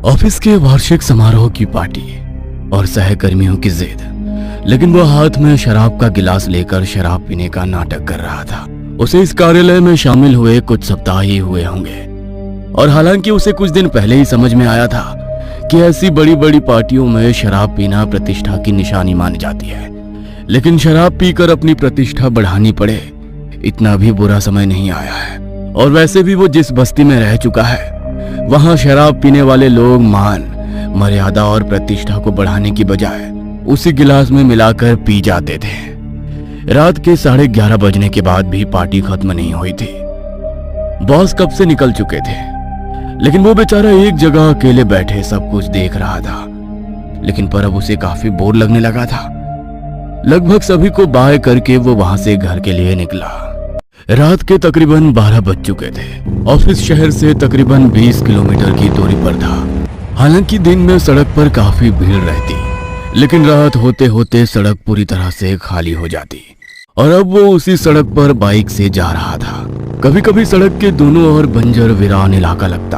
Office के वार्षिक समारोह की पार्टी और सहकर्मियों की जिद, लेकिन वो हाथ में शराब का गिलास लेकर शराब पीने का नाटक कर रहा था। उसे इस कार्यालय में शामिल हुए कुछ सप्ताह ही हुए होंगे और हालांकि उसे कुछ दिन पहले ही समझ में आया था कि ऐसी बड़ी बड़ी पार्टियों में शराब पीना प्रतिष्ठा की निशानी मानी जाती है, लेकिन शराब पीकर अपनी प्रतिष्ठा बढ़ानी पड़े, इतना भी बुरा समय नहीं आया है। और वैसे भी वो जिस बस्ती में रह चुका है, वहां शराब पीने वाले लोग मान, मर्यादा और प्रतिष्ठा को बढ़ाने की बजाय उसी गिलास में मिलाकर पी जाते थे। रात के 11:30 बजने के बाद भी पार्टी खत्म नहीं हुई थी। बॉस कब से निकल चुके थे, लेकिन वो बेचारा एक जगह अकेले बैठे सब कुछ देख रहा था। लेकिन पर अब उसे काफी बोर लगने लगा था। लगभग सभी को बाय करके वो वहां से घर के लिए निकला। रात के तकरीबन 12 बज चुके थे। ऑफिस शहर से तकरीबन 20 किलोमीटर की दूरी पर था। हालांकि दिन में सड़क पर काफी भीड़ रहती, लेकिन रात होते होते सड़क पूरी तरह से खाली हो जाती और अब वो उसी सड़क पर बाइक से जा रहा था। कभी कभी सड़क के दोनों ओर बंजर वीरान इलाका लगता,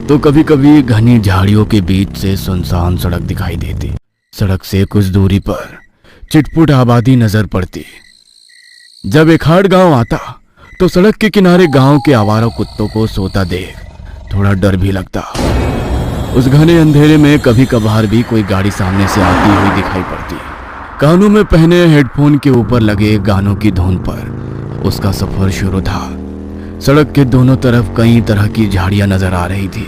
तो कभी कभी घनी झाड़ियों के बीच से सुनसान सड़क दिखाई देती। सड़क से कुछ दूरी पर चिटपुट आबादी नजर पड़ती। जब एखाड़ गांव आता तो सड़क के किनारे गांव के आवारा कुत्तों को सोता देख थोड़ा डर भी लगता। उस घने अंधेरे में कभी कभार भी कोई गाड़ी सामने से आती हुई दिखाई पड़ती। कानों में पहने हेडफोन के ऊपर लगे गानों की धुन पर उसका सफर शुरू था। सड़क के दोनों तरफ कई तरह की झाड़ियां नजर आ रही थी।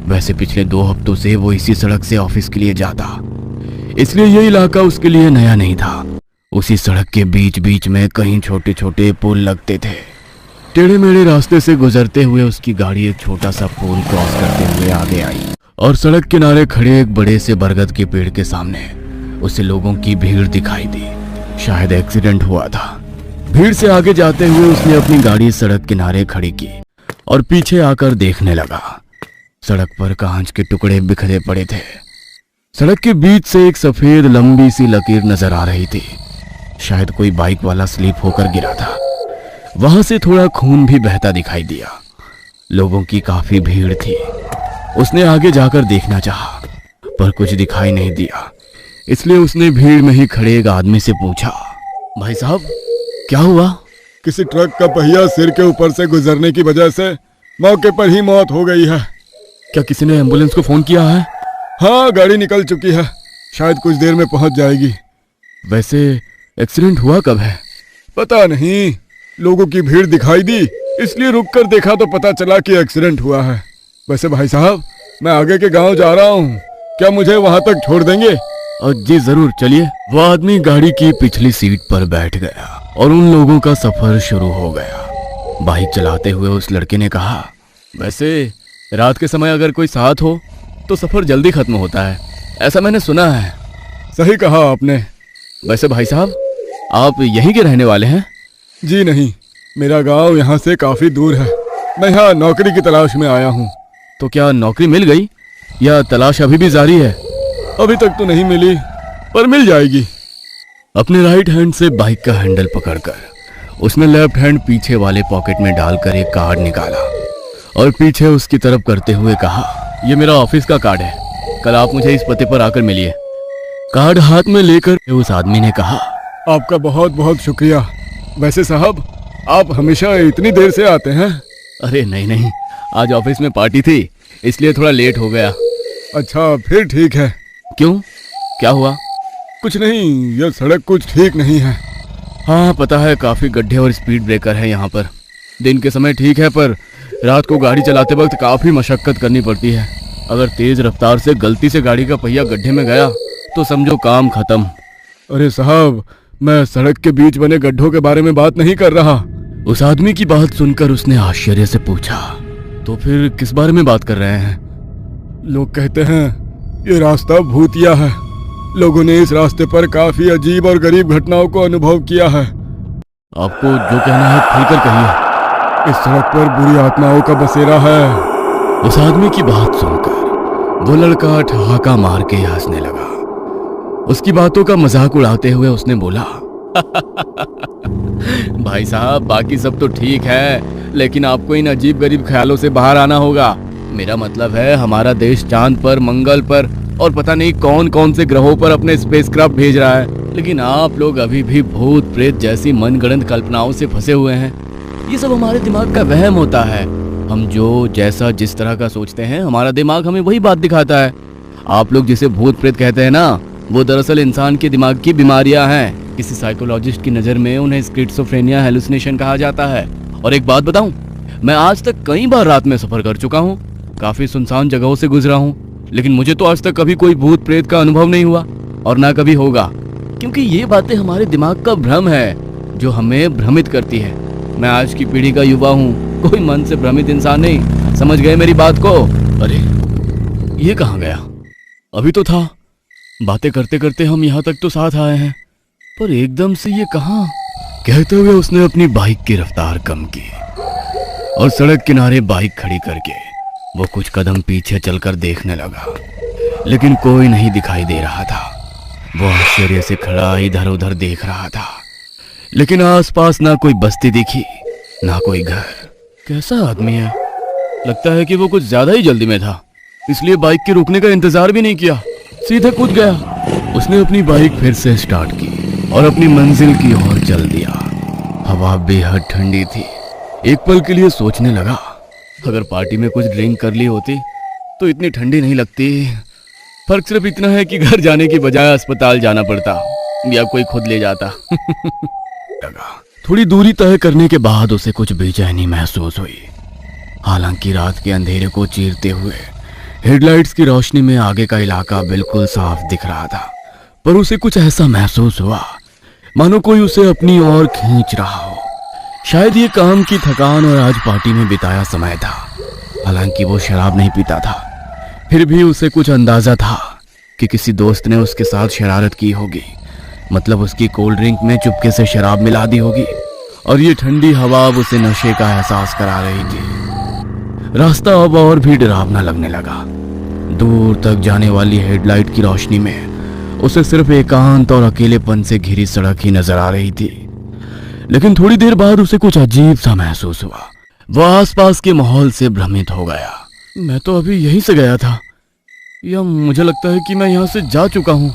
वैसे पिछले 2 हफ्तों से वो इसी सड़क से ऑफिस के लिए जाता, इसलिए ये इलाका उसके लिए नया नहीं था। उसी सड़क के बीच बीच में कहीं छोटे छोटे पुल लगते थे। टेढ़े मेढ़े रास्ते से गुजरते हुए उसकी गाड़ी एक छोटा सा पुल क्रॉस करते हुए आगे आई और सड़क किनारे खड़े एक बड़े से बरगद के पेड़ के सामने उसे लोगों की भीड़ दिखाई दी। शायद एक्सीडेंट हुआ था। भीड़ से आगे जाते हुए उसने अपनी गाड़ी सड़क किनारे खड़ी की और पीछे आकर देखने लगा। सड़क पर कांच के टुकड़े बिखरे पड़े थे। सड़क के बीच से एक सफेद लंबी सी लकीर नजर आ रही थी। शायद कोई बाइक वाला स्लिप होकर गिरा था। वहां से थोड़ा खून भी बहता दिखाई दिया। लोगों की काफी भीड़ थी। उसने आगे जाकर देखना चाहा, पर कुछ दिखाई नहीं दिया। इसलिए उसने भीड़ में ही खड़े एक आदमी से पूछा, भाई साहब क्या हुआ? किसी ट्रक का पहिया सिर के ऊपर से गुजरने की वजह से मौके पर ही मौत हो गई है। क्या किसी ने एम्बुलेंस को फोन किया है? हाँ, गाड़ी निकल चुकी है, शायद कुछ देर में पहुंच जाएगी। वैसे एक्सीडेंट हुआ कब है? पता नहीं, लोगों की भीड़ दिखाई दी, इसलिए रुक कर देखा तो पता चला कि एक्सीडेंट हुआ है। वैसे भाई साहब, मैं आगे के गांव जा रहा हूँ, क्या मुझे वहां तक छोड़ देंगे? जी जरूर, चलिए। वो आदमी गाड़ी की पिछली सीट पर बैठ गया और उन लोगों का सफर शुरू हो गया। बाइक चलाते हुए उस लड़के ने कहा, वैसे रात के समय अगर कोई साथ हो तो सफर जल्दी खत्म होता है, ऐसा मैंने सुना है। सही कहा आपने। वैसे भाई साहब, आप यहीं के रहने वाले हैं? जी नहीं, मेरा गांव यहाँ से काफी दूर है। मैं यहाँ नौकरी की तलाश में आया हूँ। तो क्या नौकरी मिल गई या तलाश अभी भी जारी है? अभी तक तो नहीं मिली, पर मिल जाएगी। अपने राइट हैंड से बाइक का हैंडल पकड़कर उसने लेफ्ट हैंड पीछे वाले पॉकेट में डालकर एक कार्ड निकाला और पीछे उसकी तरफ करते हुए कहा, ये मेरा ऑफिस का कार्ड है, कल आप मुझे इस पते पर आकर मिलिए। कार्ड हाथ में लेकर उस आदमी ने कहा, आपका बहुत बहुत शुक्रिया। वैसे साहब, आप हमेशा इतनी देर से आते हैं? अरे नहीं, आज ऑफिस में पार्टी थी, इसलिए थोड़ा लेट हो गया। अच्छा, फिर ठीक है। क्यों, क्या हुआ? कुछ नहीं, यह सड़क कुछ ठीक नहीं है। हाँ पता है, काफी गड्ढे और स्पीड ब्रेकर है यहाँ पर। दिन के समय ठीक है, पर रात को गाड़ी चलाते वक्त काफी मशक्कत करनी पड़ती है। अगर तेज रफ्तार से गलती से गाड़ी का पहिया गड्ढे में गया तो समझो काम खत्म। अरे साहब, मैं सड़क के बीच बने गड्ढों के बारे में बात नहीं कर रहा। उस आदमी की बात सुनकर उसने आश्चर्य से पूछा, तो फिर किस बारे में बात कर रहे हैं? लोग कहते हैं ये रास्ता भूतिया है। लोगों ने इस रास्ते पर काफी अजीब और गरीब घटनाओं को अनुभव किया है। आपको जो कहना है खुलकर कहिए। इस सड़क पर बुरी आत्माओं का बसेरा है। उस आदमी की बात सुनकर वो लड़का ठहाका मार के हंसने लगा। उसकी बातों का मजाक उड़ाते हुए उसने बोला, भाई साहब, बाकी सब तो ठीक है, लेकिन आपको इन अजीब गरीब ख्यालों से बाहर आना होगा। मेरा मतलब है हमारा देश चांद पर, मंगल पर और पता नहीं कौन कौन से ग्रहों पर अपने स्पेसक्राफ्ट भेज रहा है, लेकिन आप लोग अभी भी भूत प्रेत जैसी मनगढ़ंत कल्पनाओं से फंसे हुए हैं। ये सब हमारे दिमाग का वहम होता है। हम जो जैसा जिस तरह का सोचते हैं हमारा दिमाग हमें वही बात दिखाता है। आप लोग जिसे भूत प्रेत कहते हैं ना, वो दरअसल इंसान के दिमाग की बीमारियां हैं। किसी साइकोलॉजिस्ट की नज़र में उन्हें स्किज़ोफ्रेनिया हेलुसिनेशन कहा जाता है। और एक बात बताऊं, मैं आज तक कई बार रात में सफर कर चुका हूं, काफी सुनसान जगहों से गुजरा हूं, लेकिन मुझे तो आज तक कभी कोई भूत प्रेत का अनुभव नहीं हुआ और ना कभी होगा, क्योंकि ये बातें हमारे दिमाग का भ्रम है जो हमें भ्रमित करती है। मैं आज की पीढ़ी का युवा हूँ, कोई मन से भ्रमित इंसान नहीं। समझ गए मेरी बात को? अरे ये कहाँ गया? अभी तो था। बातें करते करते हम यहाँ तक तो साथ आए हैं, पर एकदम से ये कहाँ? कहते हुए उसने अपनी बाइक की रफ्तार कम की और सड़क किनारे बाइक खड़ी करके वो कुछ कदम पीछे चलकर देखने लगा, लेकिन कोई नहीं दिखाई दे रहा था। वो आश्चर्य से खड़ा इधर उधर देख रहा था, लेकिन आसपास ना कोई बस्ती दिखी ना कोई घर। कैसा आदमी है? लगता है कि वो कुछ ज्यादा ही जल्दी में था, इसलिए बाइक के रुकने का इंतजार भी नहीं किया, सीधे कूद गया। उसने अपनी बाइक फिर से स्टार्ट की और अपनी मंजिल की ओर चल दिया। हवा बेहद ठंडी थी। एक पल के लिए सोचने लगा, अगर पार्टी में कुछ ड्रिंक कर ली होती तो इतनी ठंडी नहीं लगती। फर्क सिर्फ इतना है कि घर जाने की बजाय अस्पताल जाना पड़ता या कोई खुद ले जाता। थोड़ी दूरी तय करने के बाद उसे कुछ बेचैनी महसूस हुई। हालांकि रात के अंधेरे को चीरते हुए हेडलाइट्स की रोशनी में आगे का इलाका बिल्कुल साफ दिख रहा था, पर उसे कुछ ऐसा महसूस हुआ मानो कोई उसे अपनी ओर खींच रहा हो। शायद ये काम की थकान और आज पार्टी में बिताया समय था। हालांकि वो शराब नहीं पीता था, फिर भी उसे कुछ अंदाजा था कि किसी दोस्त ने उसके साथ शरारत की होगी, मतलब उसकी कोल्ड ड्रिंक में चुपके से शराब मिला दी होगी और ये ठंडी हवा अब उसे नशे का एहसास करा रही थी। रास्ता अब और भी डरावना लगने लगा। दूर तक जाने वाली हेडलाइट की रोशनी में उसे सिर्फ एकांत और अकेलेपन से घिरी सड़क ही नजर आ रही थी। लेकिन थोड़ी देर बाद उसे कुछ अजीब सा महसूस हुआ। वह आसपास के माहौल से भ्रमित हो गया। मैं तो अभी यहीं से गया था, या मुझे लगता है कि मैं यहाँ से जा चुका हूँ।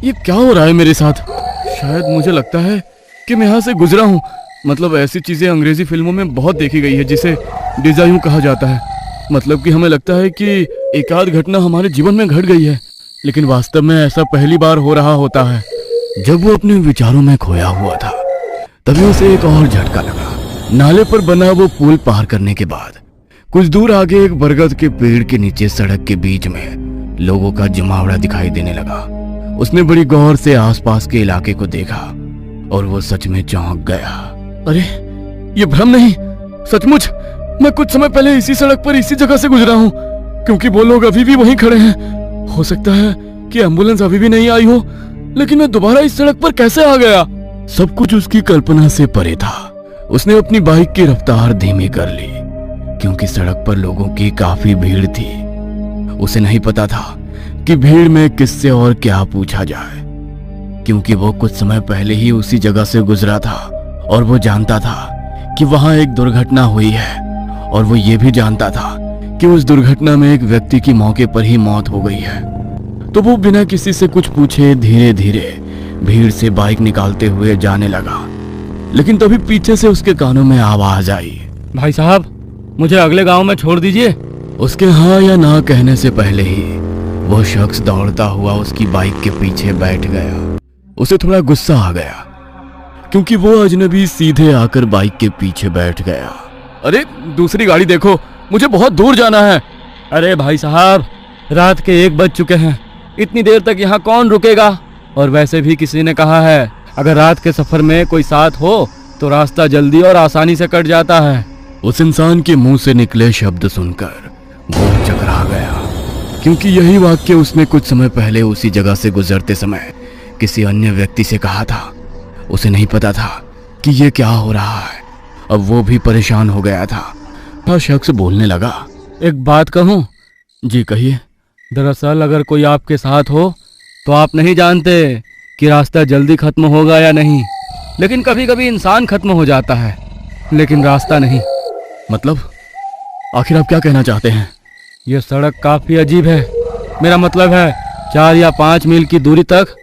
ये क्या हो रहा है मेरे साथ? शायद मुझे लगता है कि मैं यहाँ से गुजरा हूँ। मतलब ऐसी चीजें अंग्रेजी फिल्मों में बहुत देखी गई है जिसे डिजाइन कहा जाता है। मतलब कि हमें लगता है कि एक आध घटना हमारे जीवन में घट गई है, लेकिन वास्तव में ऐसा पहली बार हो रहा होता है। जब वो अपने विचारों में खोया हुआ था तभी उसे एक और झटका लगा। नाले पर बना वो पुल पार करने के बाद कुछ दूर आगे एक बरगद के पेड़ के नीचे सड़क के बीच में लोगों का जमावड़ा दिखाई देने लगा। उसने बड़ी गौर से आसपास के इलाके को देखा और वो सच में चौंक गया। अरे ये भ्रम नहीं, सचमुच मैं कुछ समय पहले इसी सड़क पर इसी जगह से गुजरा हूँ, क्योंकि वो लोग अभी भी वहीं खड़े हैं। हो सकता है कि एम्बुलेंस अभी भी नहीं आई हो, लेकिन मैं दोबारा इस सड़क पर कैसे आ गया? सब कुछ उसकी कल्पना से परे था। उसने अपनी बाइक की रफ्तार धीमी कर ली, क्योंकि सड़क पर लोगों की काफी भीड़ थी। उसे नहीं पता था कि भीड़ में किससे और क्या पूछा जाए, क्योंकि वो कुछ समय पहले ही उसी जगह से गुजरा था और वो जानता था कि वहां एक दुर्घटना हुई है, और वो ये भी जानता था कि उस दुर्घटना में एक व्यक्ति की मौके पर ही मौत हो गई है। तो वो बिना किसी से कुछ पूछे धीरे धीरे भीड़ से बाइक निकालते हुए जाने लगा। लेकिन तभी पीछे से उसके कानों में आवाज आई, भाई साहब मुझे अगले गांव में छोड़ दीजिए। उसके हाँ या ना कहने से पहले ही वो शख्स दौड़ता हुआ उसकी बाइक के पीछे बैठ गया। उसे थोड़ा गुस्सा आ गया, क्योंकि वो अजनबी सीधे आकर बाइक के पीछे बैठ गया। अरे दूसरी गाड़ी देखो, मुझे बहुत दूर जाना है। अरे भाई साहब रात के 1 बज चुके हैं, इतनी देर तक यहाँ कौन रुकेगा? और वैसे भी किसी ने कहा है अगर रात के सफर में कोई साथ हो तो रास्ता जल्दी और आसानी से कट जाता है। उस इंसान के मुंह से निकले शब्द सुनकर वो चकरा गया, क्योंकि यही वाक्य उसने कुछ समय पहले उसी जगह से गुजरते समय किसी अन्य व्यक्ति से कहा था। उसे नहीं पता था कि ये क्या हो रहा है। अब वो भी परेशान हो गया था। वह शख्स बोलने लगा, एक बात कहूँ? जी कहिए। दरअसल अगर कोई आपके साथ हो तो आप नहीं जानते कि रास्ता जल्दी खत्म होगा या नहीं, लेकिन कभी कभी इंसान खत्म हो जाता है लेकिन रास्ता नहीं। मतलब आखिर आप क्या कहना चाहते हैं? ये सड़क काफी अजीब है। मेरा मतलब है 4 या 5 मील की दूरी तक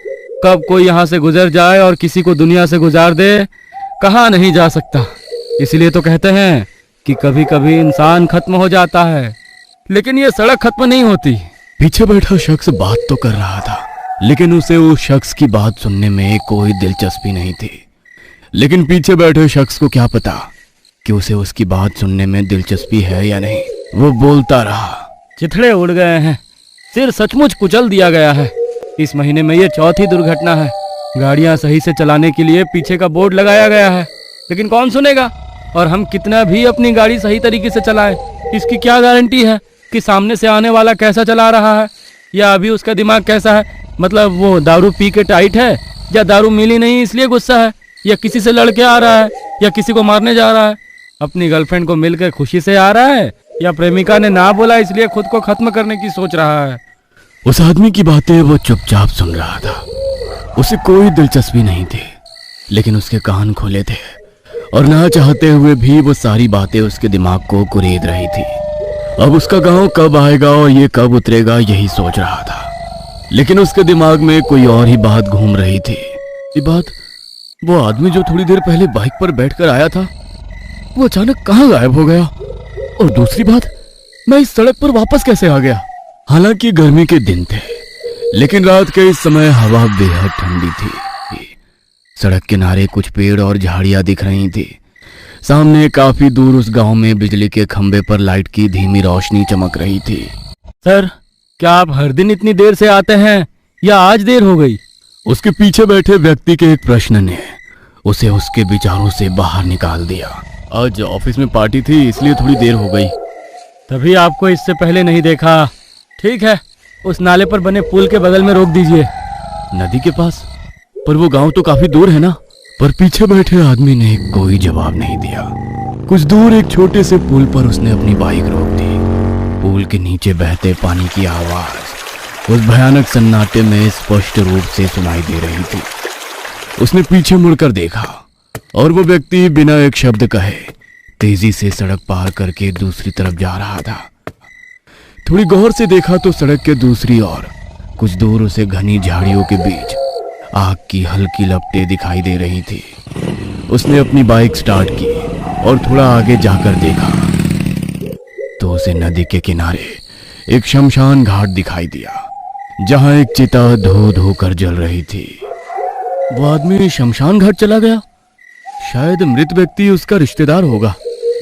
कब कोई यहाँ से गुजर जाए और किसी को दुनिया से गुजार दे, कहा नहीं जा सकता। इसलिए तो कहते हैं कि कभी कभी इंसान खत्म हो जाता है, लेकिन ये सड़क खत्म नहीं होती। पीछे बैठा शख्स बात तो कर रहा था, लेकिन उसे उस शख्स की बात सुनने में कोई दिलचस्पी नहीं थी। लेकिन पीछे बैठे शख्स को क्या पता कि उसे उसकी बात सुनने में दिलचस्पी है या नहीं। वो बोलता रहा। चिथड़े उड़ गए हैं, सिर सचमुच कुचल दिया गया है। इस महीने में ये 4थी दुर्घटना है। गाड़ियां सही से चलाने के लिए पीछे का बोर्ड लगाया गया है, लेकिन कौन सुनेगा। और हम कितना भी अपनी गाड़ी सही तरीके से चलाएं, इसकी क्या गारंटी है कि सामने से आने वाला कैसा चला रहा है या अभी उसका दिमाग कैसा है। मतलब वो दारू पी के टाइट है, या दारू मिली नहीं इसलिए गुस्सा है, या किसी से लड़के आ रहा है, या किसी को मारने जा रहा है, अपनी गर्लफ्रेंड को मिलकर खुशी से आ रहा है, या प्रेमिका ने ना बोला इसलिए खुद को खत्म करने की सोच रहा है। उस आदमी की बातें वो चुपचाप सुन रहा था। उसे कोई दिलचस्पी नहीं थी, लेकिन उसके कान खुले थे और ना चाहते हुए भी वो सारी बातें उसके दिमाग को कुरेद रही थी। अब उसका गांव कब आएगा और ये कब उतरेगा, यही सोच रहा था। लेकिन उसके दिमाग में कोई और ही बात घूम रही थी। ये बात, वो आदमी जो थोड़ी देर पहले बाइक पर बैठकर आया था, वो अचानक कहाँ गायब हो गया। और दूसरी बात, मैं इस सड़क पर वापस कैसे आ गया। हालांकि गर्मी के दिन थे, लेकिन रात के इस समय हवा बेहद ठंडी थी। सड़क किनारे कुछ पेड़ और झाड़ियां दिख रही थी। सामने काफी दूर उस गांव में बिजली के खंबे पर लाइट की धीमी रोशनी चमक रही थी। सर, क्या आप हर दिन इतनी देर से आते हैं या आज देर हो गई? उसके पीछे बैठे व्यक्ति के एक प्रश्न ने उसे उसके विचारों से बाहर निकाल दिया। आज ऑफिस में पार्टी थी, इसलिए थोड़ी देर हो गई। तभी आपको इससे पहले नहीं देखा। ठीक है, उस नाले पर बने पुल के बगल में रोक दीजिए। नदी के पास? पर वो गांव तो काफी दूर है ना। पर पीछे बैठे आदमी ने कोई जवाब नहीं दिया। कुछ दूर एक छोटे से पुल पर उसने अपनी बाइक रोक दी। पुल के नीचे बहते पानी की आवाज उस भयानक सन्नाटे में स्पष्ट रूप से सुनाई दे रही थी। उसने पीछे मुड़कर देखा और वो व्यक्ति बिना एक शब्द कहे तेजी से सड़क पार करके दूसरी तरफ जा रहा था। थोड़ी गौर से देखा तो सड़क के दूसरी ओर कुछ दूर उसे घनी झाड़ियों के बीच आग की हल्की लपटें दिखाई दे रही थी। उसने अपनी बाइक स्टार्ट की और थोड़ा आगे जाकर देखा तो उसे नदी के किनारे एक शमशान घाट दिखाई दिया, जहां एक चिता धो धो कर जल रही थी। वो आदमी शमशान घाट चला गया। शायद मृत व्यक्ति उसका रिश्तेदार होगा।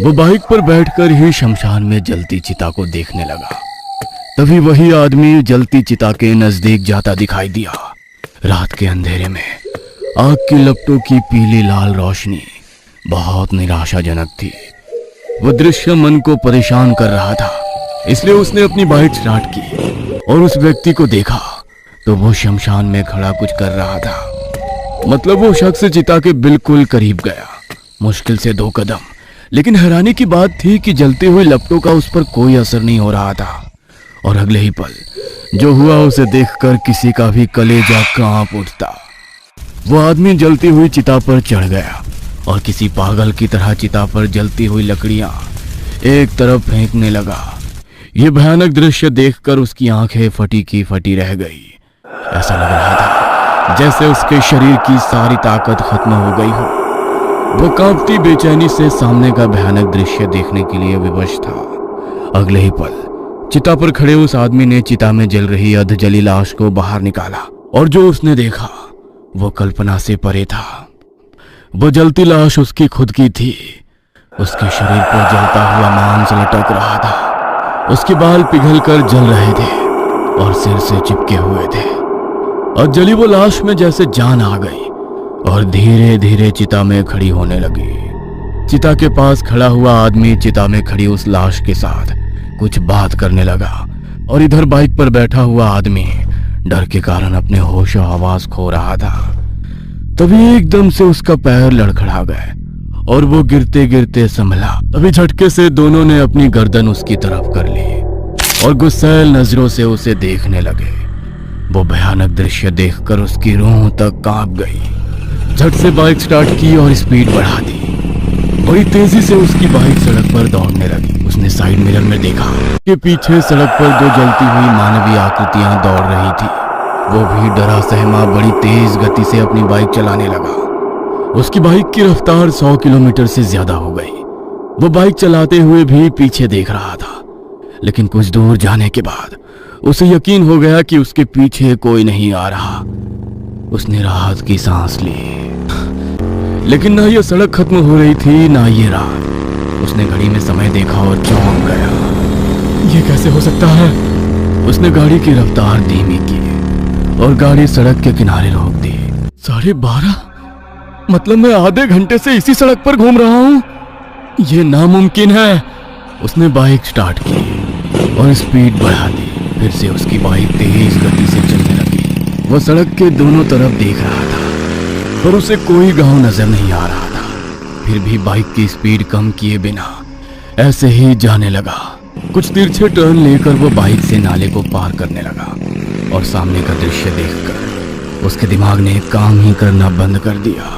वो बाइक पर बैठकर ही शमशान में जलती चिता को देखने लगा। तभी वही आदमी जलती चिता के नजदीक जाता दिखाई दिया। रात के अंधेरे में आग की लपटों की पीली लाल रोशनी बहुत निराशाजनक थी। वो दृश्य मन को परेशान कर रहा था, इसलिए उसने अपनी बाइक स्टार्ट की और उस व्यक्ति को देखा तो वो शमशान में खड़ा कुछ कर रहा था। मतलब वो शख्स चिता के बिल्कुल करीब गया, मुश्किल से 2 कदम। लेकिन हैरानी की बात थी कि जलती हुई लपटों का उस पर कोई असर नहीं हो रहा था। और अगले ही पल जो हुआ उसे देखकर किसी का भी कलेजा कांप उठता। वो आदमी जलती हुई चिता पर चढ़ गया और किसी पागल की तरह चिता पर जलती हुई लकड़ियां एक तरफ फेंकने लगा। ये भयानक दृश्य देखकर उसकी आंखें फटी की फटी रह गई। ऐसा लग रहा था जैसे उसके शरीर की सारी ताकत खत्म हो गई हो। वो कांपती बेचैनी से सामने का भयानक दृश्य देखने के लिए विवश था। अगले ही पल चिता पर खड़े उस आदमी ने चिता में जल रही अधजली लाश को बाहर निकाला और जो उसने देखा वो कल्पना से परे था। वो जलती लाश उसकी खुद की थी। उसके शरीर पर जलता हुआ मांस लटक रहा था। उसके बाल पिघलकर जल रहे थे और सिर से चिपके हुए थे। और जली वो लाश में जैसे जान आ गई और धीरे धीरे चिता में खड़ी होने लगी। चिता के पास खड़ा हुआ आदमी चिता में खड़ी उस लाश के साथ कुछ बात करने लगा और इधर बाइक पर बैठा हुआ आदमी डर के कारण अपने होश और आवाज खो रहा था। तभी एकदम से उसका पैर लड़खड़ा गया और वो गिरते गिरते संभला। तभी झटके से दोनों ने अपनी गर्दन उसकी तरफ कर ली और गुस्सैल नजरों से उसे देखने लगे। वो भयानक दृश्य देखकर उसकी रूह तक कांप गई। झट से बाइक स्टार्ट की और स्पीड बढ़ा दी। बड़ी तेजी से उसकी बाइक सड़क पर दौड़ने लगी। उसने साइड मिरर में देखा कि पीछे सड़क पर दो जलती हुई मानवीय आकृतियां दौड़ रही थी। वो भी डरा सहमा बड़ी तेज गति से अपनी बाइक चलाने लगा। उसकी बाइक की रफ्तार 100 किलोमीटर से ज्यादा हो गई। वो बाइक चलाते हुए भी पीछे देख रहा था, लेकिन कुछ दूर जाने के बाद उसे यकीन हो गया कि उसके पीछे कोई नहीं आ रहा। उसने राहत की सांस ली, लेकिन ना ये सड़क खत्म हो रही थी ना ये रात। उसने घड़ी में समय देखा और चौंक गया। ये कैसे हो सकता है? उसने गाड़ी की रफ्तार धीमी की और गाड़ी सड़क के किनारे रोक दी। 12:30? मतलब मैं आधे घंटे से इसी सड़क पर घूम रहा हूँ? ये नामुमकिन है। उसने बाइक स्टार्ट की और स्पीड बढ़ा दी। फिर से उसकी बाइक तेज गति से चलने लगी। वो सड़क के दोनों तरफ देख रहा था, पर उसे कोई गांव नजर नहीं आ रहा था। फिर भी बाइक की स्पीड कम किए बिना ऐसे ही जाने लगा। कुछ तिरछे टर्न लेकर वो बाइक से नाले को पार करने लगा और सामने का दृश्य देखकर उसके दिमाग ने काम ही करना बंद कर दिया।